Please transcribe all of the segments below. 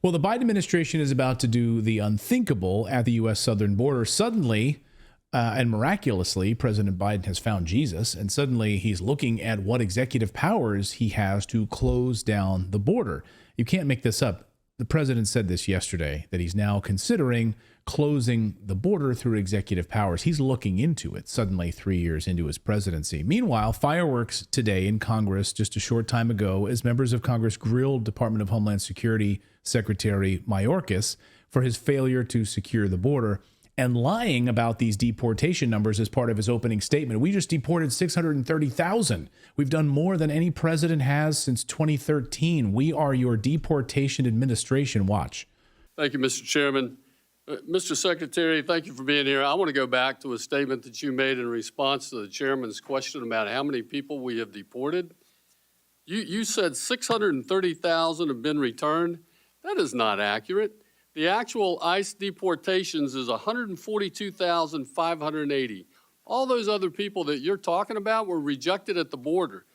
Well, the Biden administration is about to do the unthinkable at the U.S. southern border. Suddenly, and miraculously, President Biden has found Jesus, and suddenly he's looking at what executive powers he has to close down the border. You can't make this up. The president said this yesterday, that he's now considering closing the border through executive powers. He's looking into it suddenly 3 years into his presidency. Meanwhile, fireworks today in Congress just a short time ago as members of Congress grilled Department of Homeland Security Secretary Mayorkas for his failure to secure the border and lying about these deportation numbers as part of his opening statement. We just deported 630,000. We've done more than any president has since 2013. We are your deportation administration. Watch. Thank you, Mr. Chairman. Mr. Secretary, thank you for being here. I want to go back to a statement that you made in response to the chairman's question about how many people we have deported. You said 630,000 have been returned. That is not accurate. The actual ICE deportations is 142,580. All those other people that you're talking about were rejected at the border.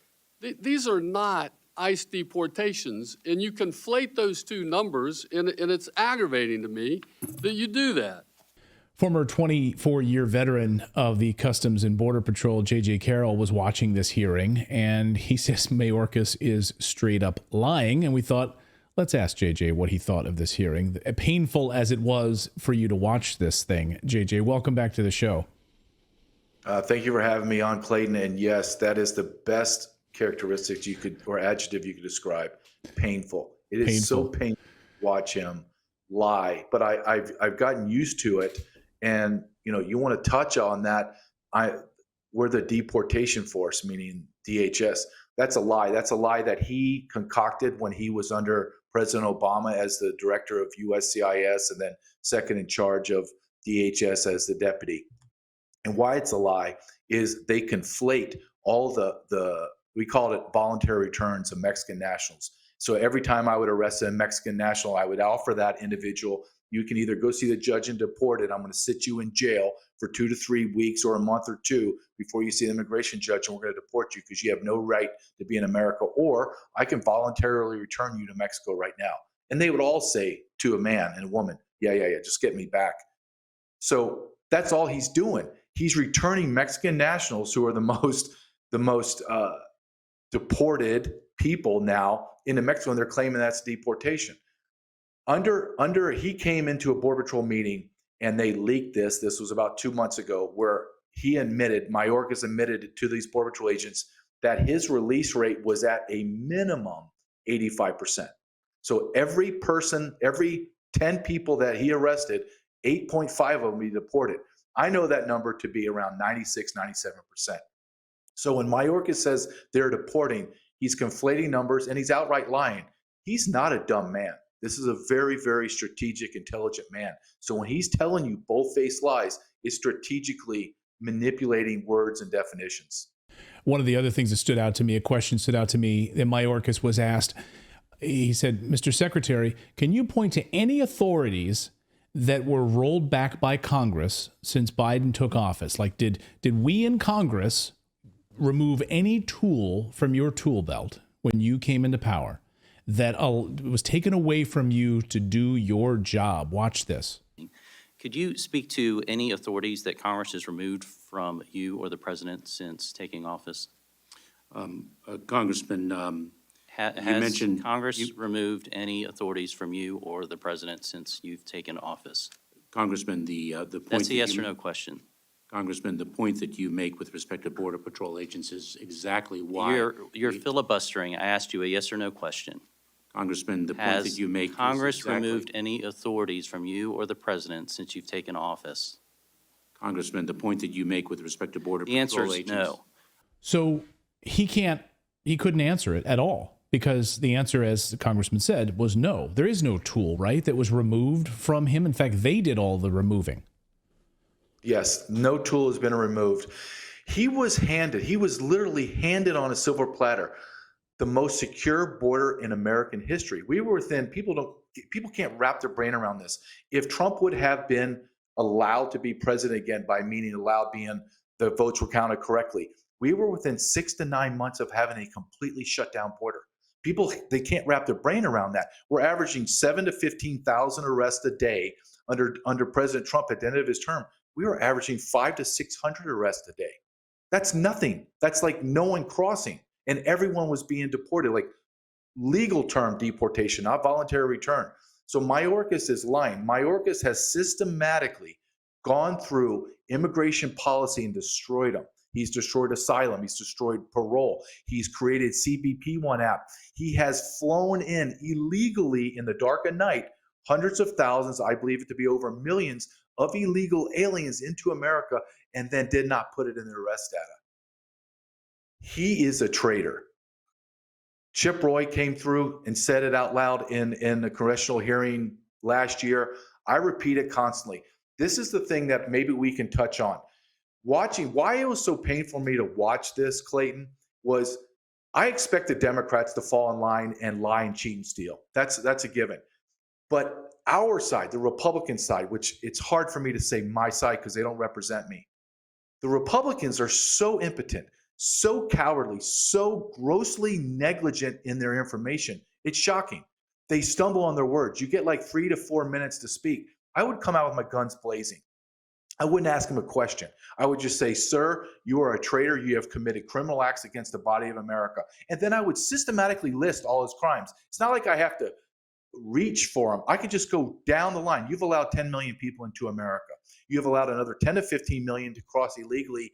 These are not ICE deportations, and you conflate those two numbers, and it's aggravating to me that you do that. Former 24-year veteran of the Customs and Border Patrol, J.J. Carrell, was watching this hearing, and he says Mayorkas is straight up lying, and we thought, let's ask JJ what he thought of this hearing, painful as it was for you to watch this thing. JJ, welcome back to the show. Thank you for having me on, Clayton. And yes, that is the best characteristics you could, or adjective you could describe. Painful. It is so painful to watch him lie. But I've gotten used to it. And you want to touch on that. We're the deportation force, meaning DHS. That's a lie. That's a lie that he concocted when he was under President Obama as the director of USCIS and then second in charge of DHS as the deputy. And why it's a lie is they conflate all we call it voluntary returns of Mexican nationals. So every time I would arrest a Mexican national, I would offer that individual, you can either go see the judge and deport it. I'm going to sit you in jail for 2 to 3 weeks or a month or two before you see the immigration judge, and we're going to deport you because you have no right to be in America. Or I can voluntarily return you to Mexico right now. And they would all say to a man and a woman, yeah, just get me back. So that's all he's doing. He's returning Mexican nationals who are the most deported people now into Mexico, and they're claiming that's deportation. He came into a Border Patrol meeting and they leaked this. This was about 2 months ago, where Mayorkas admitted to these Border Patrol agents that his release rate was at a minimum 85%. So every 10 people that he arrested, 8.5 of them be deported. I know that number to be around 96, 97%. So when Mayorkas says they're deporting, he's conflating numbers and he's outright lying. He's not a dumb man. This is a very, very strategic, intelligent man. So when he's telling you bold-faced lies, it's strategically manipulating words and definitions. One of the other things that stood out to me, a question stood out to me, that Mayorkas was asked, he said, Mr. Secretary, can you point to any authorities that were rolled back by Congress since Biden took office? Like, did we in Congress remove any tool from your tool belt when you came into power that was taken away from you to do your job? Watch this. Could you speak to any authorities that Congress has removed from you or the president since taking office? Congressman, Has mentioned Congress removed any authorities from you or the president since you've taken office? Congressman, the point That's a yes or no question. Congressman, the point that you make with respect to Border Patrol agents is exactly why You're filibustering. I asked you a yes or no question. Congressman, the point that you make. Has Congress removed any authorities from you or the president since you've taken office? Congressman, the point that you make with respect to Border The answer Patrol is agents. no. So he couldn't answer it at all, because the answer, as the congressman said, was no. There is no tool, right, that was removed from him. In fact, they did all the removing. Yes, no tool has been removed. He was literally handed on a silver platter the most secure border in American history. We were within, people can't wrap their brain around this. If Trump would have been allowed to be president again, by meaning allowed being the votes were counted correctly, we were within 6 to 9 months of having a completely shut down border. People, they can't wrap their brain around that. We're averaging 7 to 15,000 arrests a day under President Trump. At the end of his term, we were averaging 500 to 600 arrests a day. That's nothing. That's like no one crossing, and everyone was being deported, like legal term deportation, not voluntary return. So Mayorkas is lying. Mayorkas has systematically gone through immigration policy and destroyed them. He's destroyed asylum. He's destroyed parole. He's created CBP One app. He has flown in illegally in the dark of night hundreds of thousands, I believe it to be over millions, of illegal aliens into America, and then did not put it in the arrest data. He is a traitor. Chip Roy came through and said it out loud in a congressional hearing last year. I repeat it constantly. This is the thing that maybe we can touch on. Watching, why it was so painful for me to watch this, Clayton, was I expect the Democrats to fall in line and lie and cheat and steal. That's a given. But our side, the Republican side, which it's hard for me to say my side because they don't represent me. The Republicans are so impotent, so cowardly, so grossly negligent in their information. It's shocking. They stumble on their words. You get like 3 to 4 minutes to speak. I would come out with my guns blazing. I wouldn't ask him a question. I would just say, sir, you are a traitor. You have committed criminal acts against the body of America. And then I would systematically list all his crimes. It's not like I have to reach for him. I could just go down the line. You've allowed 10 million people into America. You've allowed another 10 to 15 million to cross illegally,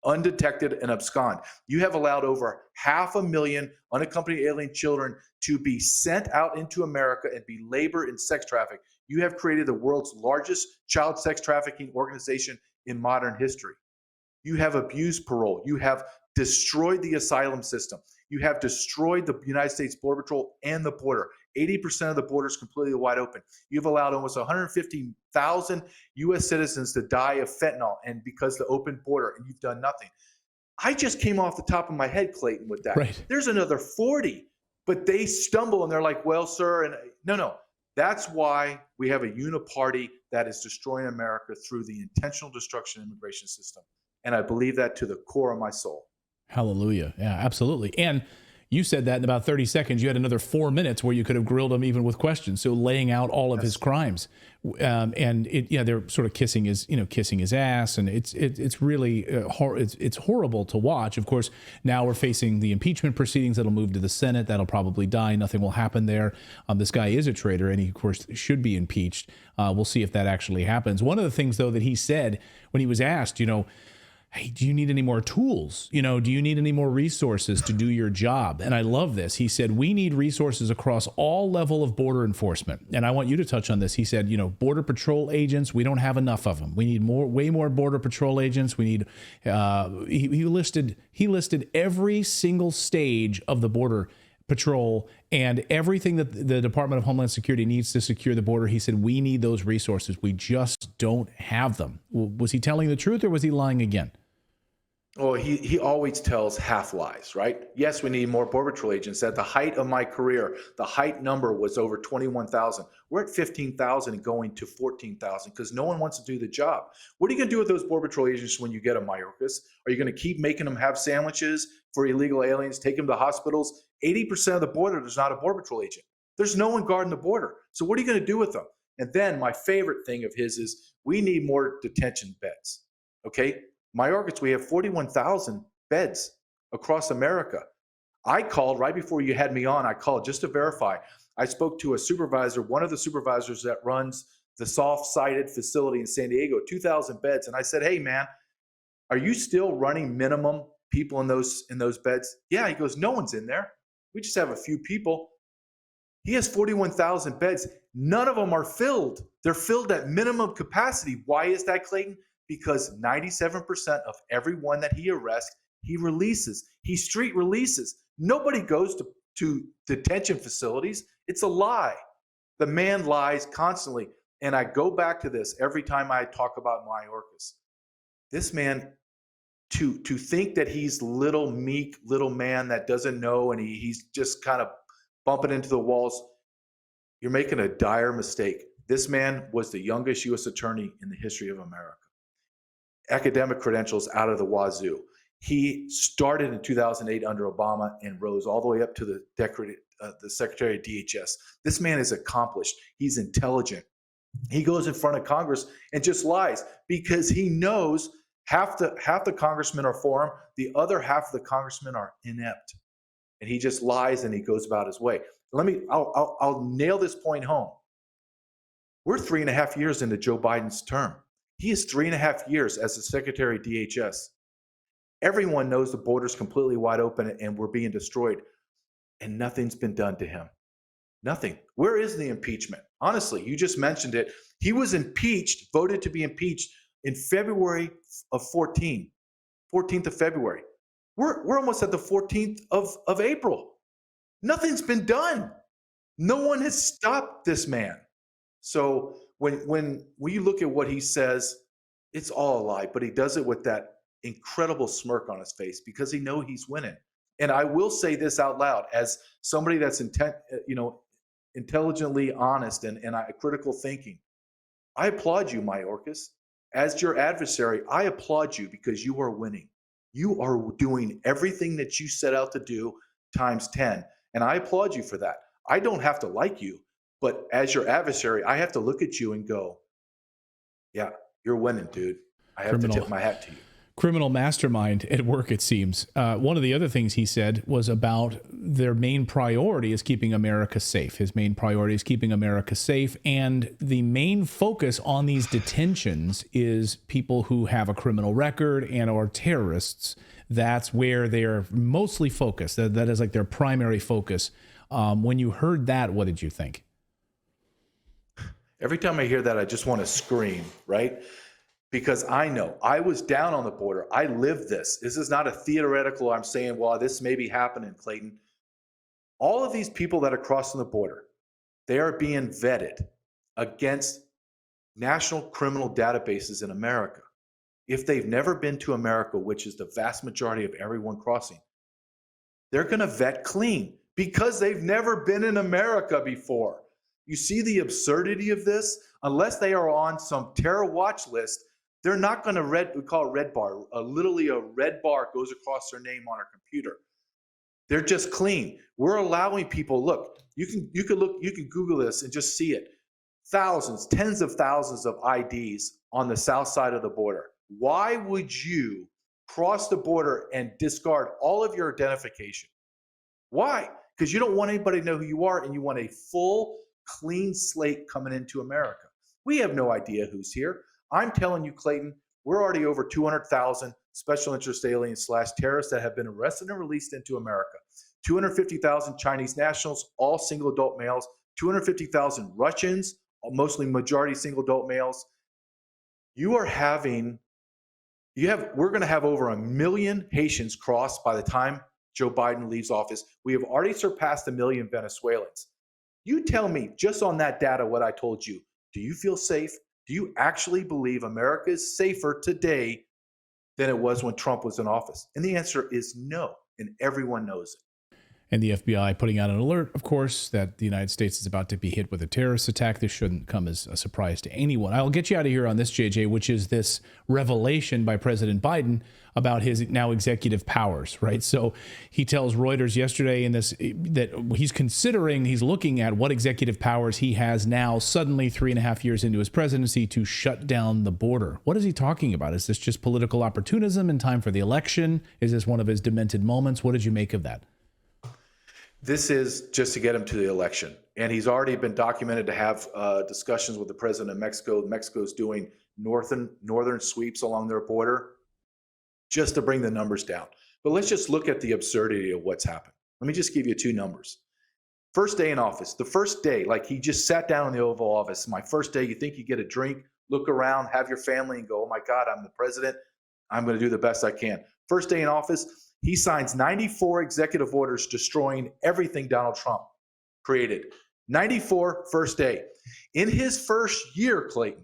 undetected and abscond. You have allowed over 500,000 unaccompanied alien children to be sent out into America and be labor and sex trafficked. You have created the world's largest child sex trafficking organization in modern history. You have abused parole. You have destroyed the asylum system. You have destroyed the United States Border Patrol and the border. 80% of the border is completely wide open. You've allowed almost 150,000 U.S. citizens to die of fentanyl and because the open border, and you've done nothing. I just came off the top of my head, Clayton, with that. Right. There's another 40, but they stumble and they're like, well, sir, and no. That's why we have a uniparty that is destroying America through the intentional destruction of the immigration system. And I believe that to the core of my soul. Hallelujah. Yeah, absolutely. And you said that in about 30 seconds. You had another 4 minutes where you could have grilled him even with questions. So laying out all of his crimes, and they're sort of kissing his ass, and it's really it's horrible to watch. Of course, now we're facing the impeachment proceedings that'll move to the Senate. That'll probably die. Nothing will happen there. This guy is a traitor, and he of course should be impeached. We'll see if that actually happens. One of the things though that he said when he was asked, hey, do you need any more tools? Do you need any more resources to do your job? And I love this. He said, we need resources across all level of border enforcement. And I want you to touch on this. He said, Border Patrol agents, we don't have enough of them. We need way more Border Patrol agents. We need, he listed every single stage of the Border Patrol and everything that the Department of Homeland Security needs to secure the border. He said, we need those resources. We just don't have them. Was he telling the truth or was he lying again? Well, he always tells half lies, right? Yes, we need more Border Patrol agents. At the height of my career, the height number was over 21,000. We're at 15,000 and going to 14,000 because no one wants to do the job. What are you going to do with those Border Patrol agents when you get them, Mayorkas? Are you going to keep making them have sandwiches for illegal aliens, take them to hospitals? 80% of the border, there's not a Border Patrol agent. There's no one guarding the border. So what are you going to do with them? And then my favorite thing of his is we need more detention beds, okay? Mayorkas, we have 41,000 beds across America. I called right before you had me on. I called just to verify. I spoke to a supervisor, one of the supervisors that runs the soft-sided facility in San Diego, 2,000 beds. And I said, hey, man, are you still running minimum people in those beds? Yeah, he goes, no one's in there. We just have a few people. He has 41,000 beds. None of them are filled. They're filled at minimum capacity. Why is that, Clayton? Because 97% of everyone that he arrests, he releases. He street releases. Nobody goes to detention facilities. It's a lie. The man lies constantly. And I go back to this every time I talk about Mayorkas. This man, to think that he's little meek, little man that doesn't know and he's just kind of bumping into the walls, you're making a dire mistake. This man was the youngest U.S. attorney in the history of America. Academic credentials out of the wazoo. He started in 2008 under Obama and rose all the way up to the Secretary of DHS. This man is accomplished. He's intelligent. He goes in front of Congress and just lies because he knows half the congressmen are for him, the other half of the congressmen are inept, and he just lies and he goes about his way. I'll nail this point home. We're 3.5 years into Joe Biden's term. He is 3.5 years as the Secretary of DHS. Everyone knows the border's completely wide open and we're being destroyed, and nothing's been done to him. Nothing. Where is the impeachment? Honestly, you just mentioned it. He was impeached, voted to be impeached in February of 14th of February. We're almost at the 14th of April. Nothing's been done. No one has stopped this man. So when we look at what he says, it's all a lie, but he does it with that incredible smirk on his face because he knows he's winning. And I will say this out loud as somebody that's intelligently honest and critical thinking. I applaud you, Mayorkas. As your adversary, I applaud you because you are winning. You are doing everything that you set out to do times 10. And I applaud you for that. I don't have to like you, but as your adversary, I have to look at you and go, yeah, you're winning, dude. I have to tip my hat to you. Criminal mastermind at work, it seems. One of the other things he said was about their main priority is keeping America safe. His main priority is keeping America safe. And the main focus on these detentions is people who have a criminal record and are terrorists. That's where they're mostly focused. That is like their primary focus. When you heard that, what did you think? Every time I hear that, I just want to scream, right? Because I know I was down on the border. I lived this. This is not a theoretical, I'm saying, well, this may be happening, Clayton. All of these people that are crossing the border, they are being vetted against national criminal databases in America. If they've never been to America, which is the vast majority of everyone crossing, they're going to vet clean because they've never been in America before. You see the absurdity of this? Unless they are on some terror watch list, they're not going to we call it red bar. Literally a red bar goes across their name on our computer. They're just clean. We're allowing people, look, you can Google this and just see it. Thousands, tens of thousands of IDs on the south side of the border. Why would you cross the border and discard all of your identification? Why? Because you don't want anybody to know who you are and you want a full, clean slate coming into America. We have no idea who's here. I'm telling you, Clayton, we're already over 200,000 special interest aliens / terrorists that have been arrested and released into America. 250,000 Chinese nationals, all single adult males. 250,000 Russians, mostly majority single adult males. We're going to have over 1 million Haitians cross by the time Joe Biden leaves office. We have already surpassed 1 million Venezuelans. You tell me, just on that data, what I told you. Do you feel safe? Do you actually believe America is safer today than it was when Trump was in office? And the answer is no, and everyone knows it. And the FBI putting out an alert, of course, that the United States is about to be hit with a terrorist attack. This shouldn't come as a surprise to anyone. I'll get you out of here on this, JJ, which is this revelation by President Biden about his now executive powers, right? So he tells Reuters yesterday in this that he's looking at what executive powers he has now, suddenly 3.5 years into his presidency, to shut down the border. What is he talking about? Is this just political opportunism in time for the election? Is this one of his demented moments? What did you make of that? This is just to get him to the election. And he's already been documented to have discussions with the president of Mexico. Mexico's doing northern sweeps along their border just to bring the numbers down. But let's just look at the absurdity of what's happened. Let me just give you 2 numbers. First day in office, the first day, like he just sat down in the Oval Office. My first day, you think you get a drink, look around, have your family and go, oh my God, I'm the president. I'm going to do the best I can. First day in office, he signs 94 executive orders destroying everything Donald Trump created. 94 first day. In his first year, Clayton,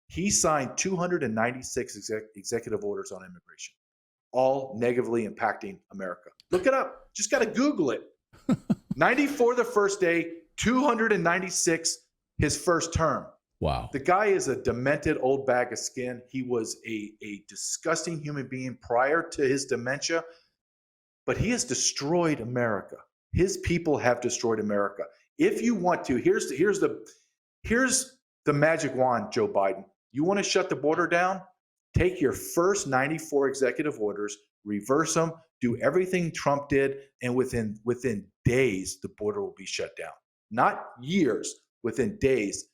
he signed 296 executive orders on immigration, all negatively impacting America. Look it up. Just got to Google it. 94 the first day, 296 his first term. Wow. The guy is a demented old bag of skin. He was a disgusting human being prior to his dementia, but he has destroyed America. His people have destroyed America. If you want to, here's the magic wand, Joe Biden. You want to shut the border down? Take your first 94 executive orders, reverse them, do everything Trump did, and within days, the border will be shut down. Not years, within days,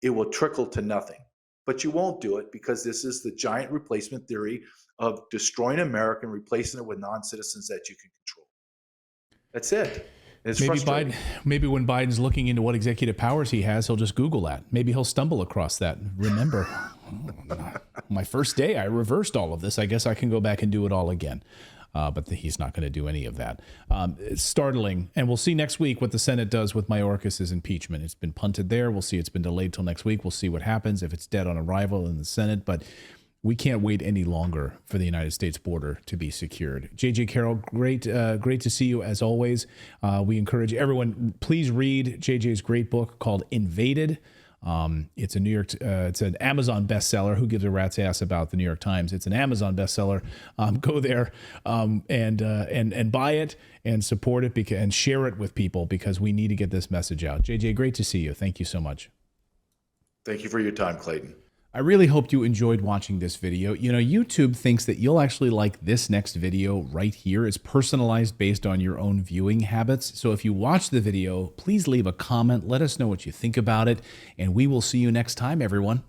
it will trickle to nothing. But you won't do it because this is the giant replacement theory of destroying America and replacing it with non-citizens that you can control. That's it. It's frustrating. Maybe when Biden's looking into what executive powers he has, he'll just Google that. Maybe he'll stumble across that. Remember, my first day, I reversed all of this. I guess I can go back and do it all again. But he's not going to do any of that. It's startling. And we'll see next week what the Senate does with Mayorkas' impeachment. It's been punted there. We'll see. It's been delayed till next week. We'll see what happens if it's dead on arrival in the Senate. But we can't wait any longer for the United States border to be secured. J.J. Carrell, great to see you as always. We encourage everyone, please read J.J.'s great book called Invaded. It's it's an Amazon bestseller. Who gives a rat's ass about the New York Times? It's an Amazon bestseller. Go there and buy it and support it and share it with people because we need to get this message out. JJ, great to see you. Thank you so much. Thank you for your time, Clayton. I really hope you enjoyed watching this video. You know, YouTube thinks that you'll actually like this next video right here. It's personalized based on your own viewing habits. So if you watch the video, please leave a comment. Let us know what you think about it. And we will see you next time, everyone.